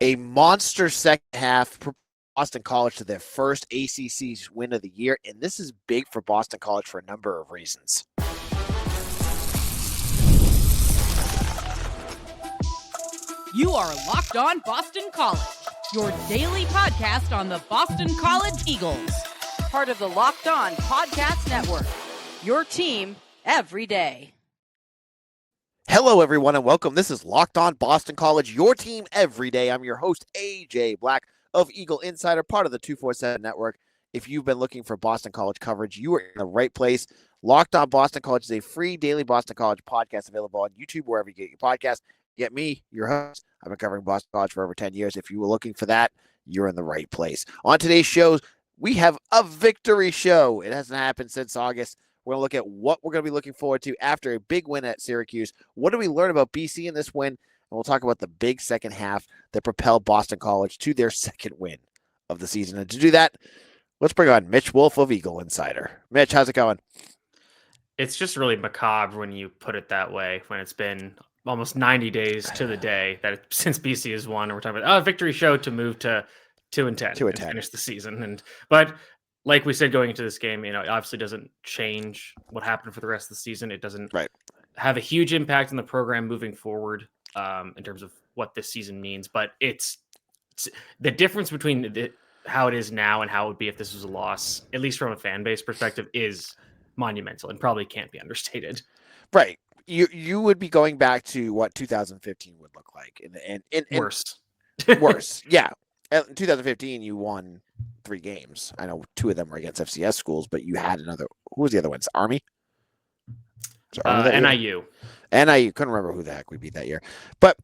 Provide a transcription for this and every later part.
A monster second half for Boston College to their first ACC win of the year, and this is big for Boston College for a number of reasons. You are Locked On Boston College, your daily podcast on the Boston College Eagles. Part of the Locked On Podcast Network, your team every day. Hello, everyone, and welcome. This is Locked On Boston College, your team every day. I'm your host, AJ Black of Eagle Insider, part of the 247 Network. If you've been looking for Boston College coverage, you are in the right place. Locked On Boston College is a free daily Boston College podcast available on YouTube, wherever you get your podcast. Get me, your host. I've been covering Boston College for over 10 years. If you were looking for that, you're in the right place. On today's show, we have a victory show. It hasn't happened since August. We're going to look at what we're going to be looking forward to after a big win at Syracuse. What do we learn about BC in this win? And we'll talk about the big second half that propelled Boston College to their second win of the season. And to do that, let's bring on Mitch Wolf of Eagle Insider. Mitch, how's it going? It's just really macabre when you put it that way, when it's been almost 90 days to the day since BC has won. And we're talking about victory show to move to 2-10 and finish the season. But like we said, going into this game, it obviously doesn't change what happened for the rest of the season. It doesn't have a huge impact on the program moving forward in terms of what this season means. But it's the difference between how it is now and how it would be if this was a loss, at least from a fan base perspective, is monumental and probably can't be understated. Right. You would be going back to what 2015 would look like. And worse. Worse. Yeah. In 2015, you won 3 games. I know 2 of them were against FCS schools, but you had another. Who was the other ones? Army? NIU. NIU. Couldn't remember who the heck we beat that year. But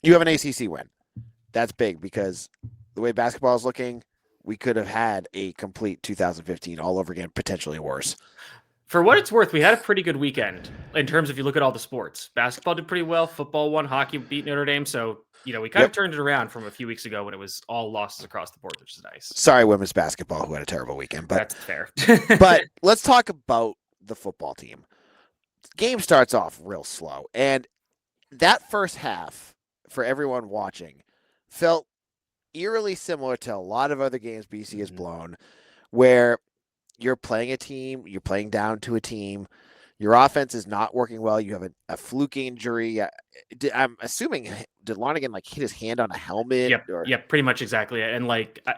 you have an ACC win. That's big because the way basketball is looking, we could have had a complete 2015 all over again, potentially worse. For what it's worth, we had a pretty good weekend in terms of you look at all the sports. Basketball did pretty well. Football won. Hockey beat Notre Dame. So, we kind of turned it around from a few weeks ago when it was all losses across the board, which is nice. Sorry, women's basketball, who had a terrible weekend. But that's fair. But let's talk about the football team. Game starts off real slow. And that first half, for everyone watching, felt eerily similar to a lot of other games BC has blown, where you're playing a team, you're playing down to a team, your offense is not working well, you have a fluke injury. I'm assuming, did Lonergan hit his hand on a helmet? Yep, pretty much exactly. And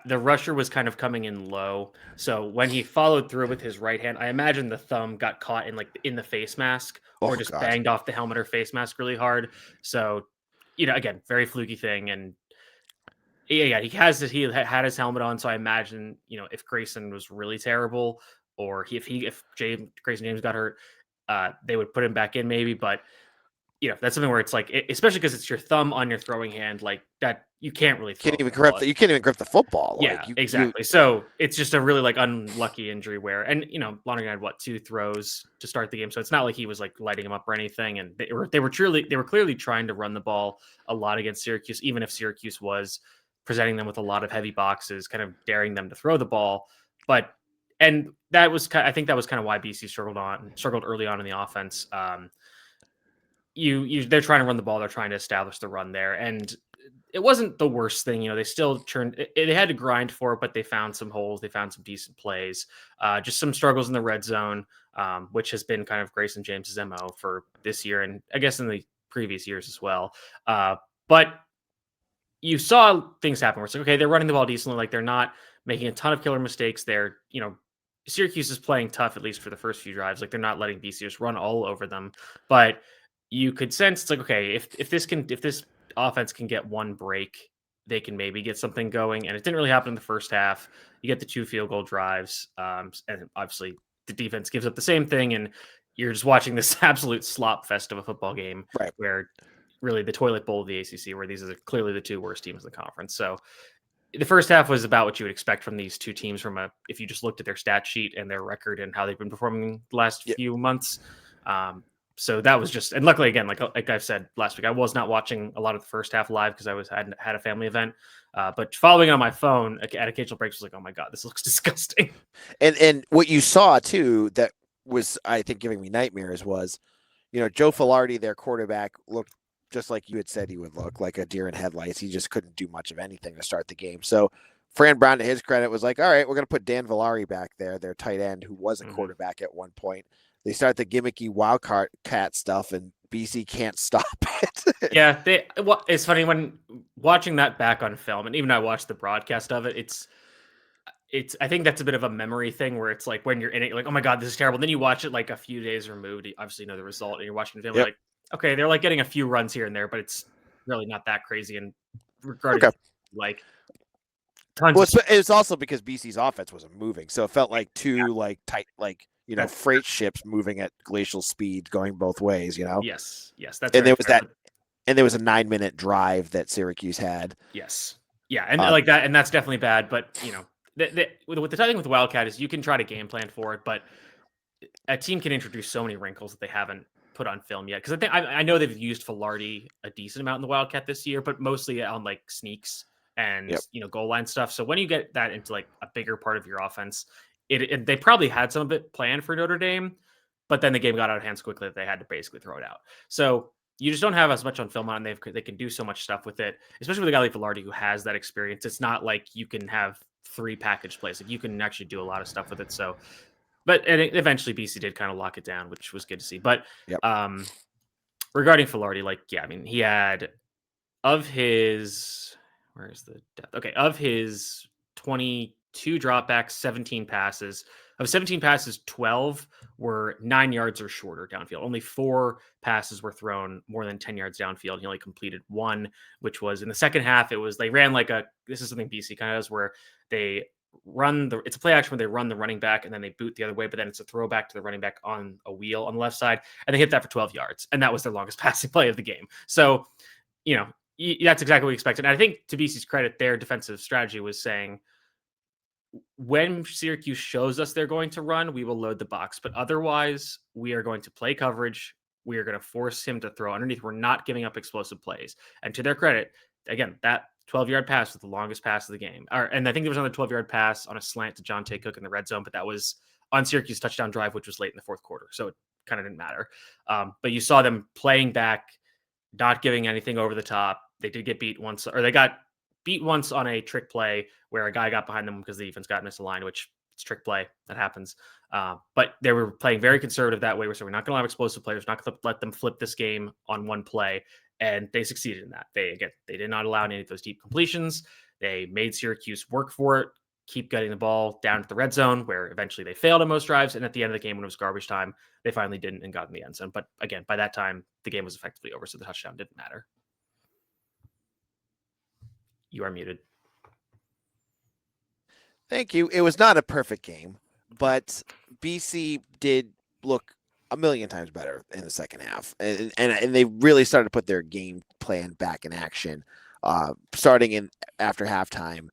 the rusher was kind of coming in low. So when he followed through with his right hand, I imagine the thumb got caught in the face mask or banged off the helmet or face mask really hard. So, again, very fluky thing. And he had his helmet on, so I imagine if Grayson was really terrible, or if Grayson James got hurt, they would put him back in maybe. But that's something where it's especially because it's your thumb on your throwing hand, that you can't really you can't even grip the football. Yeah, exactly. So it's just a really unlucky injury where, and Lonergan had 2 throws to start the game, so it's not like he was lighting him up or anything. And they were clearly trying to run the ball a lot against Syracuse, even if Syracuse was presenting them with a lot of heavy boxes, kind of daring them to throw the ball. And that was, I think that was kind of why BC struggled early on in the offense. They're trying to run the ball. They're trying to establish the run there. And it wasn't the worst thing. They still they had to grind for it, but they found some holes. They found some decent plays, just some struggles in the red zone, which has been kind of Grayson James's MO for this year. And I guess in the previous years as well. But you saw things happen where it's okay, they're running the ball decently. They're not making a ton of killer mistakes. They're, Syracuse is playing tough, at least for the first few drives. They're not letting BC just run all over them. But you could sense it's okay, if this offense can get one break, they can maybe get something going. And it didn't really happen in the first half. You get the 2 field goal drives. And obviously the defense gives up the same thing. And you're just watching this absolute slop fest of a football game, right, where really the toilet bowl of the ACC, where these are clearly the 2 worst teams in the conference. So the first half was about what you would expect from these 2 teams if you just looked at their stat sheet and their record and how they've been performing the last few months. So that was just, and luckily again, like I've said last week, I was not watching a lot of the first half live because I had a family event, but following on my phone at occasional breaks was oh my God, this looks disgusting. And what you saw too, that was, I think, giving me nightmares was, Joe Filardi, their quarterback, looked just like you had said he would look, like a deer in headlights. He just couldn't do much of anything to start the game. So Fran Brown, to his credit, was like, all right, we're going to put Dan Villari back there, their tight end, who was a quarterback at one point. They start the gimmicky Wildcat stuff, and BC can't stop it. Yeah, it's funny when watching that back on film, and even I watched the broadcast of it. I think that's a bit of a memory thing where it's like when you're in it, you're like, oh my God, this is terrible. Then you watch it like a few days removed. You obviously know the result, and you're watching the film, like, okay, they're like getting a few runs here and there, but it's really not that crazy. And regarding like tons. Well, it's also because BC's offense wasn't moving, so it felt like two like tight, like freight ships moving at glacial speed, going both ways. Yes, that's and there was that, and there was a 9-minute drive that Syracuse had. Yes, yeah, and like that, and that's definitely bad. But with the thing with Wildcat is you can try to game plan for it, but a team can introduce so many wrinkles that they haven't put on film yet. Because I know they've used Filardi a decent amount in the Wildcat this year, but mostly on like sneaks and goal line stuff. So when you get that into like a bigger part of your offense, they probably had some of it planned for Notre Dame, but then the game got out of hand so quickly that they had to basically throw it out. So you just don't have as much on film on. They can do so much stuff with it, especially with a guy like Filardi who has that experience. It's not like you can have 3 package plays. Like you can actually do a lot of stuff with it. So, eventually BC did kind of lock it down, which was good to see. But regarding Filardi, he had of his 22 dropbacks, 17 passes. Of 17 passes, 12 were 9 yards or shorter downfield. Only 4 passes were thrown more than 10 yards downfield. He only completed 1, which was in the second half. They ran this is something BC kind of does where they it's a play action where they run the running back and then they boot the other way, but then it's a throwback to the running back on a wheel on the left side. And they hit that for 12 yards. And that was their longest passing play of the game. So, that's exactly what we expected. And I think to BC's credit, their defensive strategy was saying, when Syracuse shows us they're going to run, we will load the box. But otherwise, we are going to play coverage. We are going to force him to throw underneath. We're not giving up explosive plays. And to their credit, again, that 12-yard pass was the longest pass of the game. And I think there was another 12-yard pass on a slant to John Tay Cook in the red zone, but that was on Syracuse touchdown drive, which was late in the fourth quarter. So it kind of didn't matter. But you saw them playing back, not giving anything over the top. They did get beat once, or they got beat once on a trick play where a guy got behind them because the defense got misaligned, which it's trick play. That happens. But they were playing very conservative that way. We're not going to have explosive players. We're not going to let them flip this game on one play. And they succeeded in that. They did not allow any of those deep completions. They made Syracuse work for it, keep getting the ball down to the red zone, where eventually they failed on most drives. And at the end of the game, when it was garbage time, they finally didn't and got in the end zone. But again, by that time, the game was effectively over, so the touchdown didn't matter. You are muted. Thank you. It was not a perfect game, but BC did look a million times better in the second half. And they really started to put their game plan back in action, starting after halftime.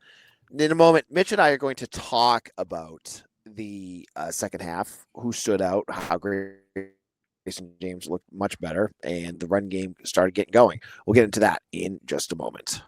In a moment, Mitch and I are going to talk about the second half, who stood out, how Grayson James looked much better, and the run game started getting going. We'll get into that in just a moment.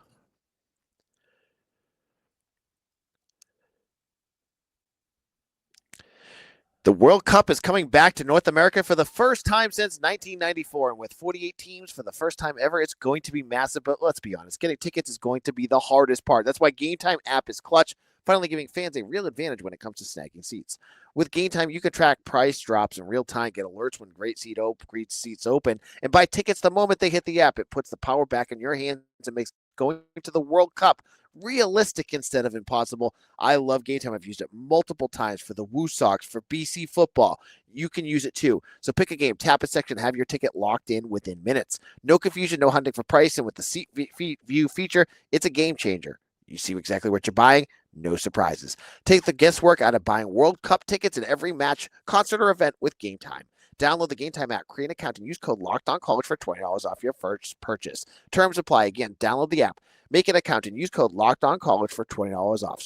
The World Cup is coming back to North America for the first time since 1994, and with 48 teams for the first time ever, it's going to be massive. But let's be honest, getting tickets is going to be the hardest part. That's why Game Time app is clutch, finally giving fans a real advantage when it comes to snagging seats. With Game Time, you can track price drops in real time, get alerts when great seats open, and buy tickets the moment they hit the app. It puts the power back in your hands and makes going to the World Cup realistic instead of impossible. I love Game Time. I've used it multiple times for the Woo Sox, for BC football. You can use it too. So pick a game, tap a section, have your ticket locked in within minutes. No confusion, no hunting for price, and with the seat view feature, it's a game changer. You see exactly what you're buying, no surprises. Take the guesswork out of buying World Cup tickets in every match, concert, or event with Game Time. Download the Game Time app, create an account, and use code LOCKEDONCollege for $20 off your first purchase. Terms apply. Again, download the app, make an account, and use code LOCKEDONCollege for $20 off.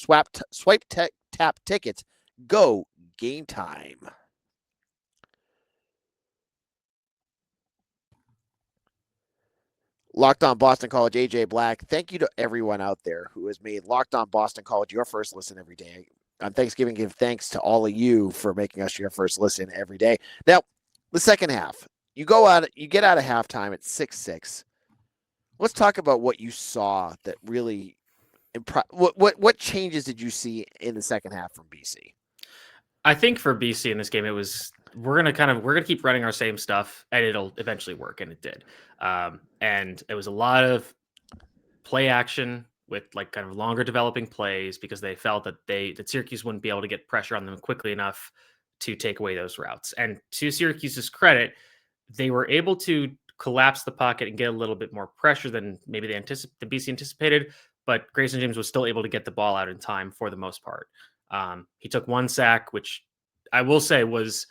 Swipe, tap tickets. Go Game Time. Locked On Boston College, AJ Black. Thank you to everyone out there who has made Locked On Boston College your first listen every day. On Thanksgiving, give thanks to all of you for making us your first listen every day. Now, the second half, you get out of halftime at 6-6. let's talk about what you saw that really what changes did you see in the second half from BC? I think for BC in this game, it was we're gonna keep running our same stuff and it'll eventually work, and it did. And it was a lot of play action with like kind of longer developing plays because they felt that Syracuse wouldn't be able to get pressure on them quickly enough to take away those routes. And to Syracuse's credit, they were able to collapse the pocket and get a little bit more pressure than maybe the BC anticipated. But Grayson James was still able to get the ball out in time for the most part. He took one sack, which I will say was,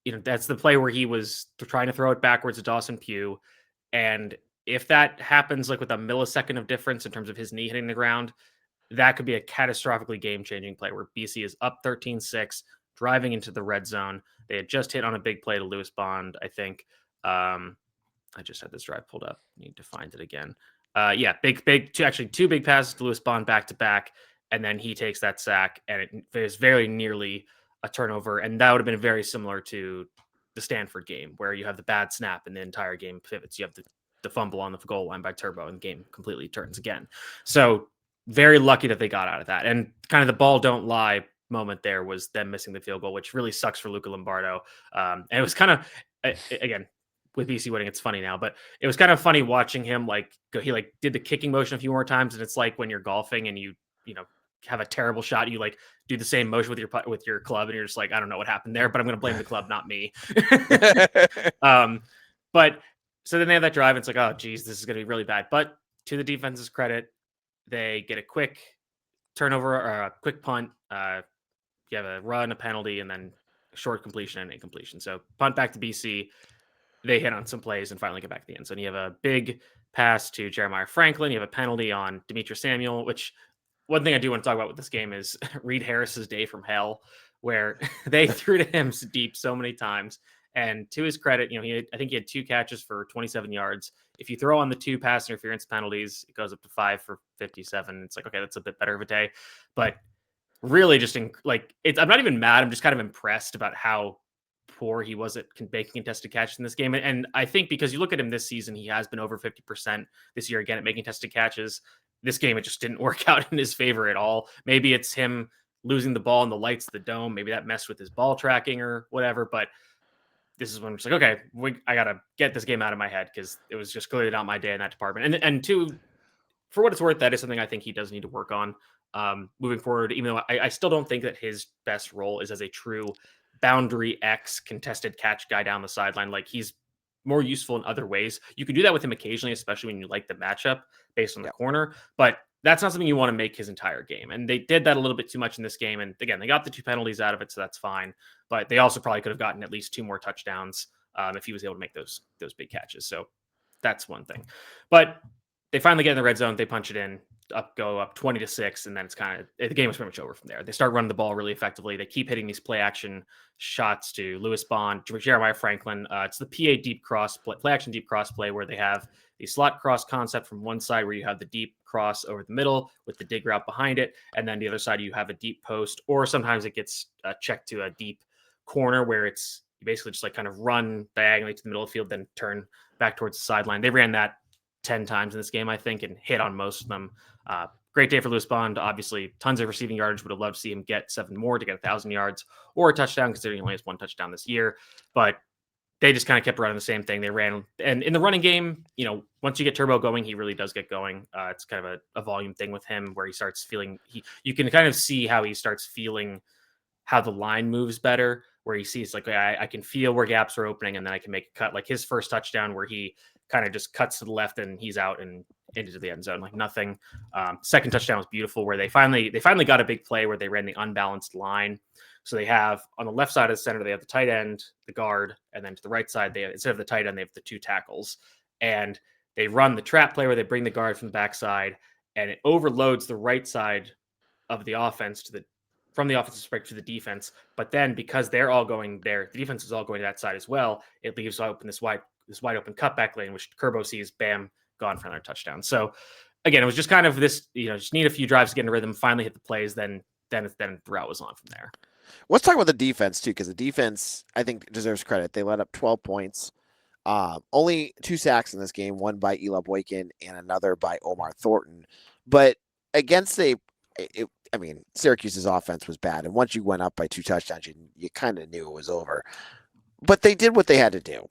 that's the play where he was trying to throw it backwards to Dawson Pugh. And if that happens like with a millisecond of difference in terms of his knee hitting the ground, that could be a catastrophically game-changing play where BC is up 13-6, driving into the red zone. They had just hit on a big play to Lewis Bond, I think. I just had this drive pulled up. Need to find it again. Two big passes to Lewis Bond back to back, and then he takes that sack, and it is very nearly a turnover. And that would have been very similar to the Stanford game, where you have the bad snap and the entire game pivots. You have the fumble on the goal line by Turbo, and the game completely turns again. So very lucky that they got out of that. And kind of the ball don't lie moment there was them missing the field goal, which really sucks for Luca Lombardo. And it was kind of, again, with BC winning, it's funny now, but it was kind of funny watching him he did the kicking motion a few more times. And it's like when you're golfing and you have a terrible shot, you like do the same motion with your club, and you're just like, I don't know what happened there, but I'm going to blame the club, not me. But so then they have that drive, and it's like, oh geez, this is going to be really bad. But to the defense's credit, they get a quick turnover or a quick punt. You have a run, a penalty, and then a short completion and incompletion. So punt back to BC. They hit on some plays and finally get back to the end zone. You have a big pass to Jeremiah Franklin. You have a penalty on Demetrius Samuel, which one thing I do want to talk about with this game is Reed Harris's day from hell, where they threw to him deep so many times. And to his credit, I think he had 2 catches for 27 yards. If you throw on the 2 pass interference penalties, it goes up to 5 for 57. It's like, okay, that's a bit better of a day. But really just I'm not even mad. I'm just kind of impressed about how poor he was at making contested catches in this game. And I think because you look at him this season, he has been over 50% this year again at making contested catches. This game, it just didn't work out in his favor at all. Maybe it's him losing the ball in the lights of the dome. Maybe that messed with his ball tracking or whatever. But this is when I'm just like, okay, I got to get this game out of my head because it was just clearly not my day in that department. And two, for what it's worth, that is something I think he does need to work on moving forward, even though I still don't think that his best role is as a true boundary X contested catch guy down the sideline. Like, he's more useful in other ways. You can do that with him occasionally, especially when you like the matchup based on the corner, but that's not something you want to make his entire game. And they did that a little bit too much in this game. And again, they got the 2 penalties out of it, so that's fine. But they also probably could have gotten at least 2 more touchdowns if he was able to make those big catches. So that's one thing. But they finally get in the red zone. They punch it in, go up 20-6, and then it's kind of the game was pretty much over from there. They start running the ball really effectively. They keep hitting these play action shots to Lewis Bond, Jeremiah Franklin. It's the PA deep cross play action deep cross play where they have the slot cross concept from one side where you have the deep cross over the middle with the dig route behind it, and then the other side you have a deep post, or sometimes it gets checked to a deep corner where it's you basically just like kind of run diagonally to the middle of the field, then turn back towards the sideline. They ran that 10 times in this game, I think, and hit on most of them. Great day for Lewis Bond. Obviously, tons of receiving yardage. Would have loved to see him get 7 more to get 1,000 yards or a touchdown, considering he only has 1 touchdown this year. But they just kind of kept running the same thing. They ran, and in the running game, once you get Turbo going, he really does get going. It's kind of a volume thing with him where he starts feeling. You can kind of see how he starts feeling how the line moves better, where he sees like I can feel where gaps are opening, and then I can make a cut. Like his first touchdown, where he kind of just cuts to the left and he's out and into the end zone like nothing. Second touchdown was beautiful, where they finally got a big play where they ran the unbalanced line. So they have on the left side of the center, they have the tight end, the guard, and then to the right side, instead of the tight end, they have the 2 tackles. And they run the trap play where they bring the guard from the backside, and it overloads the right side of the offense from the offensive perspective to the defense. But then because they're all going there, the defense is all going to that side as well. It leaves open this wide open cutback lane, which Kerbo sees, bam, gone for another touchdown. So again, it was just kind of this, just need a few drives to get in rhythm, finally hit the plays, then the route was on from there. Let's talk about the defense too, because the defense, I think, deserves credit. They let up 12 points. Only 2 sacks in this game, one by Eli Boykin and another by Omar Thornton. But against Syracuse's offense was bad. And once you went up by 2 touchdowns, you kind of knew it was over. But they did what they had to do.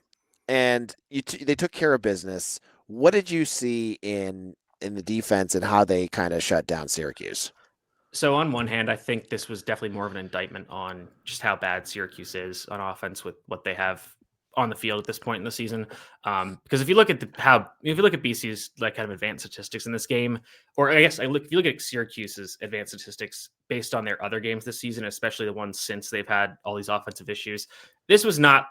And they took care of business. What did you see in the defense and how they kind of shut down Syracuse? So on one hand, I think this was definitely more of an indictment on just how bad Syracuse is on offense with what they have on the field at this point in the season. Because if you look at BC's like kind of advanced statistics in this game, or I guess if you look at Syracuse's advanced statistics based on their other games this season, especially the ones since they've had all these offensive issues, this was not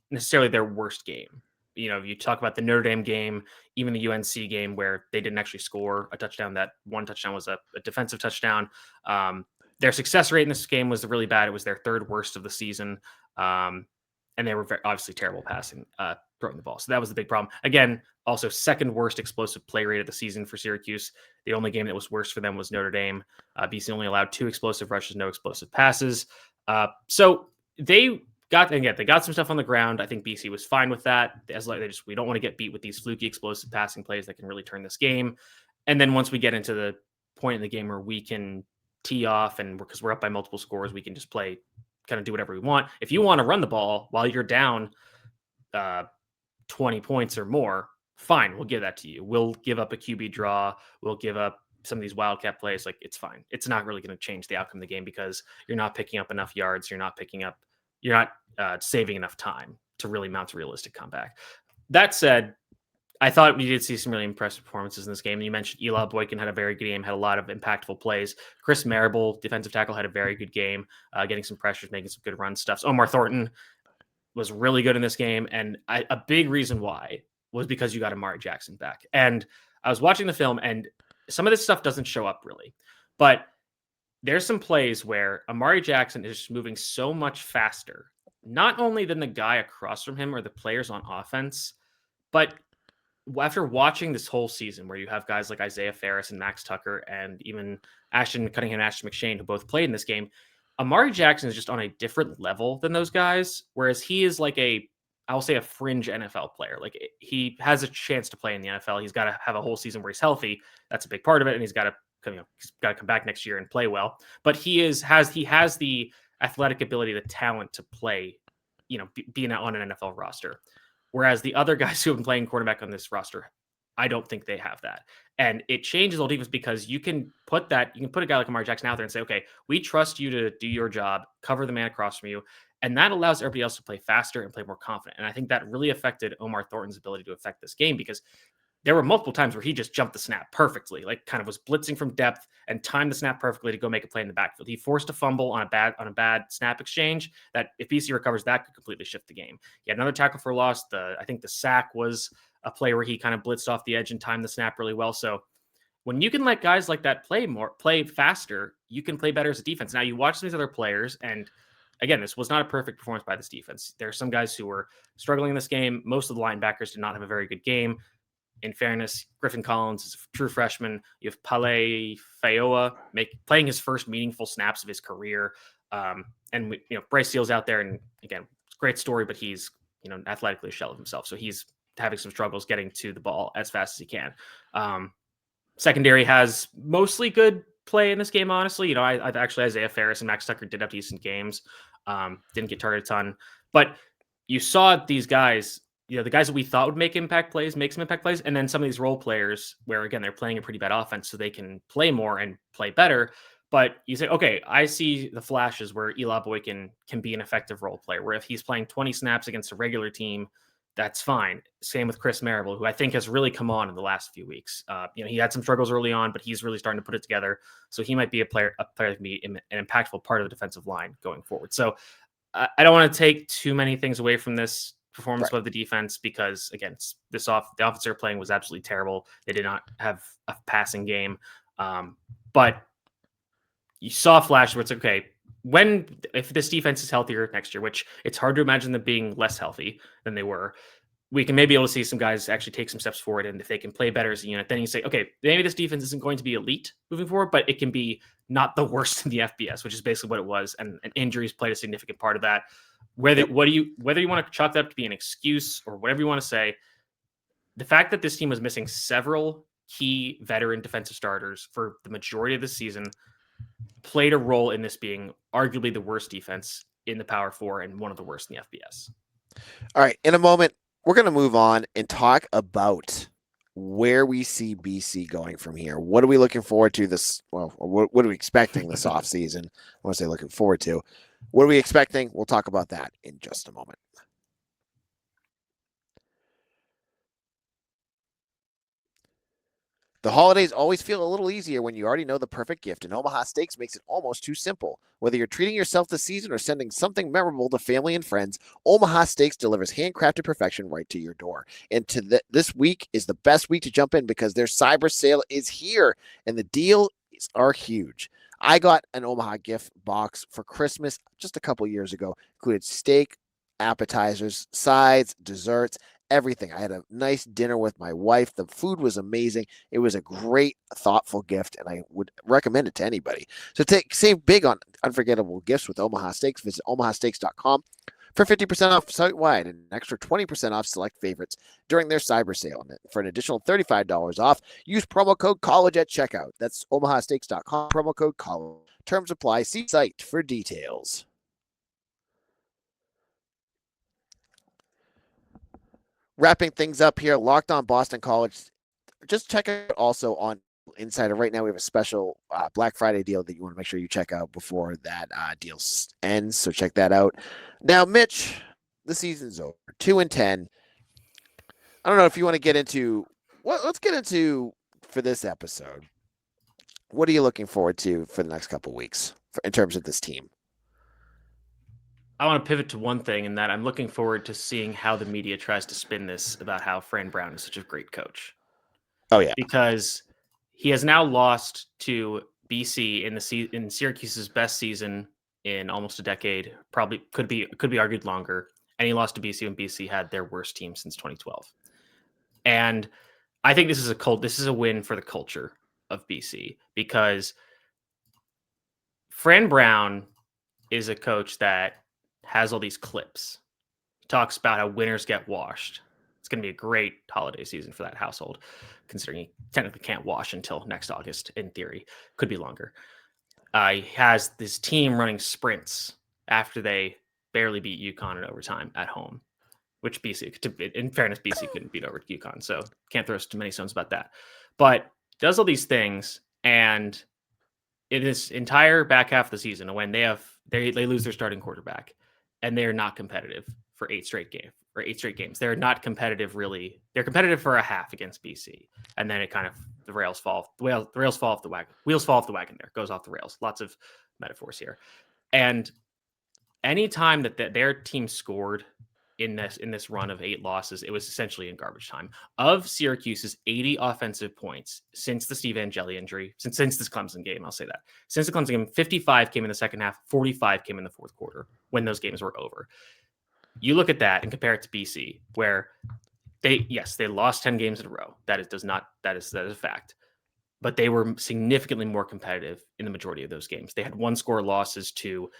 necessarily their worst game. You talk about the Notre Dame game, even the UNC game where they didn't actually score a touchdown. That one touchdown was a defensive touchdown. Their success rate in this game was really bad. It was their third worst of the season. And they were obviously terrible passing, throwing the ball. So that was the big problem. Again, also second worst explosive play rate of the season for Syracuse. The only game that was worse for them was Notre Dame. BC only allowed 2 explosive rushes, no explosive passes. So they got some stuff on the ground. I think BC was fine with that. We don't want to get beat with these fluky explosive passing plays that can really turn this game. And then once we get into the point in the game where we can tee off and because we're up by multiple scores, we can just play, kind of do whatever we want. If you want to run the ball while you're down 20 points or more, fine, we'll give that to you. We'll give up a QB draw. We'll give up some of these Wildcat plays. Like, it's fine. It's not really going to change the outcome of the game because you're not picking up enough yards. You're not saving enough time to really mount a realistic comeback. That said, I thought we did see some really impressive performances in this game. You mentioned Eli Boykin had a very good game, had a lot of impactful plays. Chris Marable, defensive tackle, had a very good game, getting some pressures, making some good run stuff. So Omar Thornton was really good in this game. And a big reason why was because you got Amari Jackson back. And I was watching the film, and some of this stuff doesn't show up really. But there's some plays where Amari Jackson is just moving so much faster, not only than the guy across from him or the players on offense, but after watching this whole season where you have guys like Isaiah Ferris and Max Tucker and even Ashton Cunningham and Ashton McShane, who both played in this game, Amari Jackson is just on a different level than those guys, whereas he is like I'll say a fringe NFL player. Like, he has a chance to play in the NFL. He's got to have a whole season where he's healthy. That's a big part of it. And he's got to come back next year and play well. But he has the athletic ability, the talent to play, being on an NFL roster. Whereas the other guys who have been playing quarterback on this roster, I don't think they have that. And it changes all defense because you can put a guy like Amari Jackson out there and say, okay, we trust you to do your job, cover the man across from you. And that allows everybody else to play faster and play more confident. And I think that really affected Omar Thornton's ability to affect this game because there were multiple times where he just jumped the snap perfectly, like kind of was blitzing from depth and timed the snap perfectly to go make a play in the backfield. He forced a fumble on a bad snap exchange that if BC recovers, that could completely shift the game. He had another tackle for loss. I think the sack was a play where he kind of blitzed off the edge and timed the snap really well. So when you can let guys like that play faster, you can play better as a defense. Now you watch some of these other players, and again, this was not a perfect performance by this defense. There are some guys who were struggling in this game. Most of the linebackers did not have a very good game. In fairness, Griffin Collins is a true freshman. You have Pale Fayoa playing his first meaningful snaps of his career. And Bryce Seal's out there, and again, great story, but he's athletically a shell of himself. So he's having some struggles getting to the ball as fast as he can. Secondary has mostly good play in this game, honestly. I've actually Isaiah Ferris and Max Tucker did have decent games. Didn't get targeted a ton, but you saw these guys. The guys that we thought would make some impact plays, and then some of these role players where, again, they're playing a pretty bad offense so they can play more and play better. But you say, okay, I see the flashes where Eli Boykin can be an effective role player, where if he's playing 20 snaps against a regular team, that's fine. Same with Chris Marable, who I think has really come on in the last few weeks. He had some struggles early on, but he's really starting to put it together. So he might be a player that can be an impactful part of the defensive line going forward. So I don't want to take too many things away from this performance of the defense because, again, the offense they're playing was absolutely terrible. They did not have a passing game. But you saw a flash where it's okay, if this defense is healthier next year, which it's hard to imagine them being less healthy than they were, we can maybe be able to see some guys actually take some steps forward. And if they can play better as a unit, then you say, okay, maybe this defense isn't going to be elite moving forward, but it can be not the worst in the FBS, which is basically what it was. And injuries played a significant part of that. Whether you want to chalk that up to be an excuse or whatever you want to say, the fact that this team was missing several key veteran defensive starters for the majority of the season played a role in this being arguably the worst defense in the Power Four and one of the worst in the FBS. All right, in a moment, we're going to move on and talk about where we see BC going from here. What are we looking forward to this? Well, what are we expecting this offseason? I want to say looking forward to. What are we expecting? We'll talk about that in just a moment. The holidays always feel a little easier when you already know the perfect gift, and Omaha Steaks makes it almost too simple. Whether you're treating yourself this season or sending something memorable to family and friends, Omaha Steaks delivers handcrafted perfection right to your door. And this week is the best week to jump in because their cyber sale is here, and the deals are huge. I got an Omaha gift box for Christmas just a couple years ago. Included steak, appetizers, sides, desserts, everything. I had a nice dinner with my wife. The food was amazing. It was a great, thoughtful gift, and I would recommend it to anybody. So save big on unforgettable gifts with Omaha Steaks. Visit omahasteaks.com for 50% off site-wide and an extra 20% off select favorites during their cyber sale. And for an additional $35 off, use promo code COLLEGE at checkout. That's omahasteaks.com, promo code COLLEGE. Terms apply. See site for details. Wrapping things up here, Locked On Boston College. Just check it out also on Insider. Right now, we have a special Black Friday deal that you want to make sure you check out before that deal ends. So check that out. Now, Mitch, the season's over. 2-10. I don't know if you want to get into let's get into for this episode. What are you looking forward to for the next couple of weeks in terms of this team? I want to pivot to one thing, and that I'm looking forward to seeing how the media tries to spin this about how Fran Brown is such a great coach. Oh, yeah. Because he has now lost to BC in Syracuse's best season in almost a decade, probably could be argued longer, and he lost to BC when BC had their worst team since 2012. And I think this is a win for the culture of BC, because Fran Brown is a coach that has all these clips. He talks about how winners get washed. It's going to be a great holiday season for that household, considering he technically can't wash until next August, in theory. Could be longer. He has this team running sprints after they barely beat UConn in overtime at home, which BC, in fairness, BC couldn't beat over UConn, so can't throw too many stones about that. But does all these things, and in this entire back half of the season, when they lose their starting quarterback, and they're not competitive for 8 straight games. They're not competitive really. They're competitive for a half against BC, and then it kind of the wheels fall off the wagon. There goes off the rails. Lots of metaphors here. And any time that their team scored in this run of 8 losses, it was essentially in garbage time. Of Syracuse's 80 offensive points since the Steve Angeli injury, since this Clemson game, I'll say that. Since the Clemson game, 55 came in the second half, 45 came in the fourth quarter when those games were over. You look at that and compare it to BC, where they lost 10 games in a row. That is a fact. But they were significantly more competitive in the majority of those games. They had 1-score losses to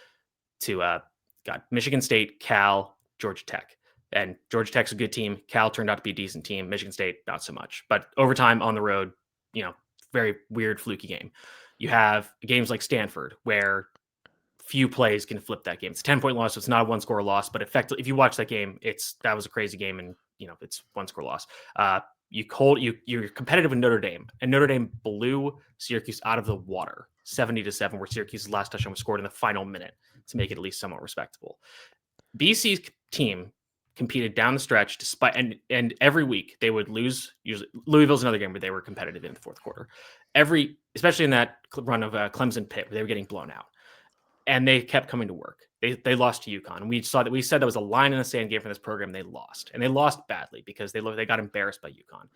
Michigan State, Cal, Georgia Tech. And Georgia Tech's a good team. Cal turned out to be a decent team. Michigan State, not so much. But overtime on the road, very weird, fluky game. You have games like Stanford, where few plays can flip that game. It's a 10-point loss, so it's not a 1-score loss. But effectively, if you watch that game, that was a crazy game, and it's 1-score loss. You're competitive with Notre Dame, and Notre Dame blew Syracuse out of the water, 70-7, where Syracuse's last touchdown was scored in the final minute to make it at least somewhat respectable. BC's team competed down the stretch despite, and every week they would lose. Usually, Louisville's another game where they were competitive in the fourth quarter. Especially in that run of Clemson Pitt, where they were getting blown out, and they kept coming to work. They lost to UConn, and we said that was a line in the sand game for this program. They lost, and they lost badly because they got embarrassed by UConn.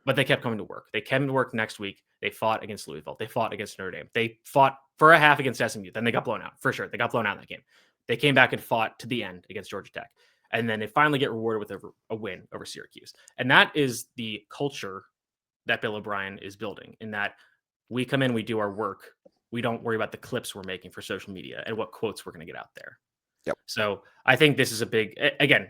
But they kept coming to work. They came to work next week. They fought against Louisville. They fought against Notre Dame. They fought for a half against SMU. Then they got blown out, for sure. They got blown out in that game. They came back and fought to the end against Georgia Tech. And then they finally get rewarded with a win over Syracuse. And that is the culture that Bill O'Brien is building, in that we come in, we do our work. We don't worry about the clips we're making for social media and what quotes we're going to get out there. Yep. So I think this is a big, again,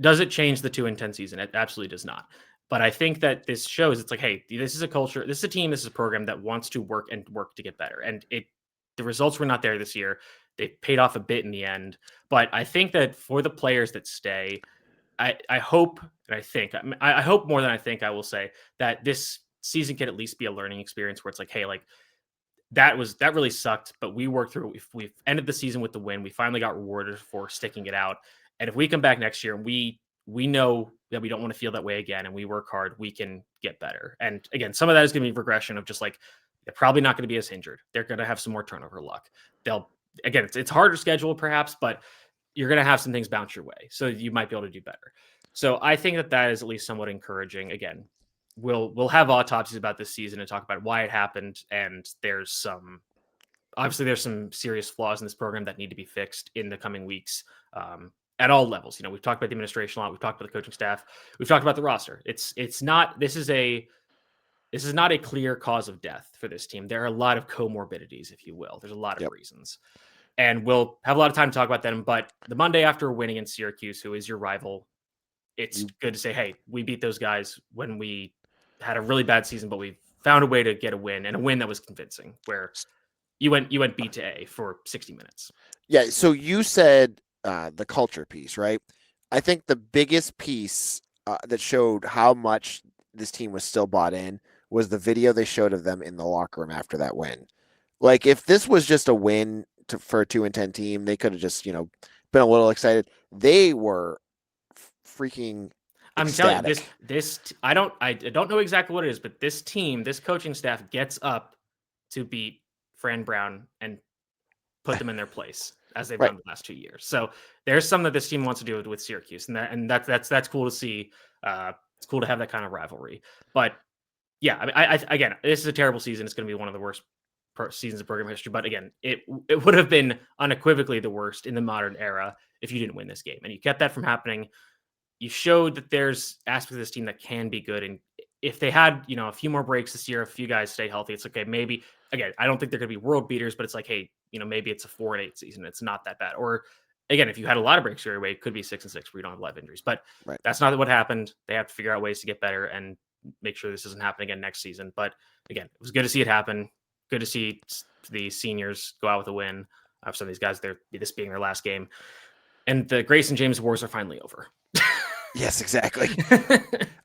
does it change the 2-10 season? It absolutely does not. But I think that this shows it's like, hey, this is a culture, this is a team, this is a program that wants to work to get better. And the results were not there this year. They paid off a bit in the end. But I think that for the players that stay, I hope and I think I hope more than I think I will say that this season can at least be a learning experience where it's like, hey, like that really sucked, but we worked through it. We've ended the season with the win. We finally got rewarded for sticking it out. And if we come back next year and we know that we don't want to feel that way again and we work hard, we can get better. And again, some of that is going to be regression of just like they're probably not going to be as injured. They're going to have some more turnover luck. It's harder schedule perhaps, but you're going to have some things bounce your way. So you might be able to do better. So I think that is at least somewhat encouraging. Again, we'll have autopsies about this season and talk about why it happened. And there's some serious flaws in this program that need to be fixed in the coming weeks at all levels. You know, we've talked about the administration a lot. We've talked about the coaching staff. We've talked about the roster. This is not a clear cause of death for this team. There are a lot of comorbidities, if you will. There's a lot of reasons. And we'll have a lot of time to talk about them. But the Monday after winning in Syracuse, who is your rival, it's good to say, hey, we beat those guys when we had a really bad season, but we found a way to get a win, and a win that was convincing, where you went B to A for 60 minutes. Yeah. So you said the culture piece, right? I think the biggest piece that showed how much this team was still bought in was the video they showed of them in the locker room after that win. Like, if this was just a win for a 2-10 team, they could have just, been a little excited. They were freaking I'm ecstatic. telling you, I don't know exactly what it is, but this team, this coaching staff gets up to beat Fran Brown and put them in their place as they've done the last 2 years. So there's something that this team wants to do with Syracuse, and that's cool to see. It's cool to have that kind of rivalry. But yeah, I mean, again, this is a terrible season. It's going to be one of the worst seasons of program history. But again, it would have been unequivocally the worst in the modern era if you didn't win this game, and you kept that from happening. You showed that there's aspects of this team that can be good. And if they had, a few more breaks this year, a few guys stay healthy, it's okay. Maybe, again, I don't think they're going to be world beaters, but it's like, hey, maybe it's a 4-8 season. It's not that bad. Or again, if you had a lot of breaks your way, it could be 6-6 where you don't have a lot of injuries. But that's not what happened. They have to figure out ways to get better and make sure this doesn't happen again next season. But again, it was good to see it happen. Good to see the seniors go out with a win. Some of these guys, this being their last game. And the Grayson James wars are finally over. Yes, exactly.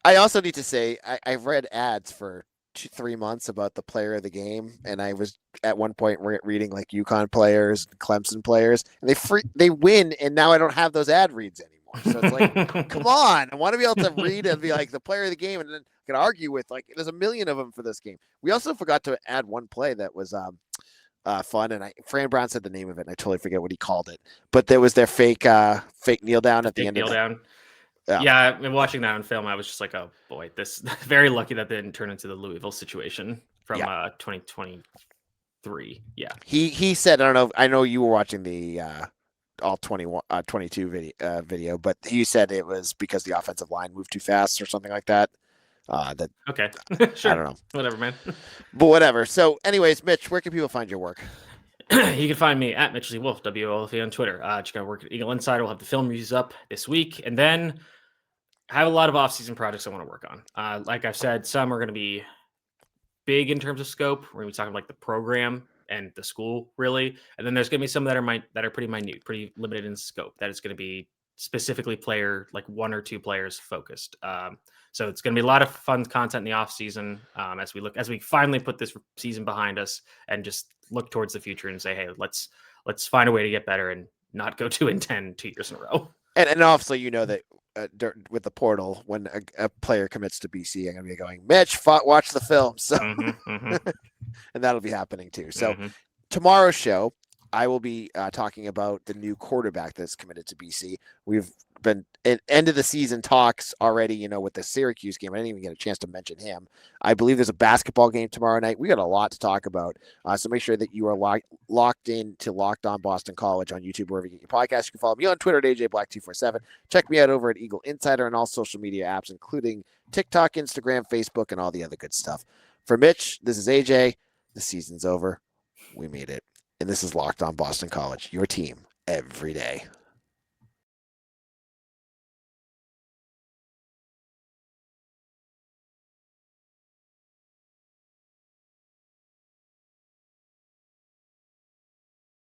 I also need to say I've read ads for 3 months about the player of the game, and I was at one point reading like UConn players, Clemson players, and they win, and now I don't have those ad reads anymore. So it's like, come on, I want to be able to read and be like the player of the game, and then I can argue with like there's a million of them for this game. We also forgot to add one play that was fun, and Fran Brown said the name of it, and I totally forget what he called it, but there was their fake kneel down at the end. Kneel down. Yeah, I've been watching that on film. I was just like, oh boy, this very lucky that didn't turn into the Louisville situation from 2023. Yeah. He said, I don't know. I know you were watching the all 22 video, but he said it was because the offensive line moved too fast or something like that. Okay. Sure. I don't know. Whatever, man. But whatever. So anyways, Mitch, where can people find your work? You can find me at Mitch C. Wolf, WOLF on Twitter. Check out work at Eagle Insider. We'll have the film reviews up this week. And then I have a lot of off-season projects I want to work on. Like I've said, some are going to be big in terms of scope. We're going to be talking like the program and the school, really. And then there's going to be some that are pretty minute, pretty limited in scope. That is going to be specifically like 1 or 2 players focused. So it's going to be a lot of fun content in the off-season as we finally put this season behind us and just look towards the future and say, hey, let's find a way to get better and not go 2-10 2 years in a row. And obviously, that with the portal, when a player commits to BC, I'm going to be going, Mitch, watch the film. So, and that'll be happening too. So tomorrow's show, I will be talking about the new quarterback that's committed to BC. We've been at end of the season talks already, with the Syracuse game. I didn't even get a chance to mention him. I believe there's a basketball game tomorrow night. We got a lot to talk about. So make sure that you are locked in to Locked On Boston College on YouTube, wherever you get your podcast. You can follow me on Twitter at AJBlack247. Check me out over at Eagle Insider and all social media apps, including TikTok, Instagram, Facebook, and all the other good stuff. For Mitch, this is AJ. The season's over. We made it. And this is Locked On Boston College, your team every day.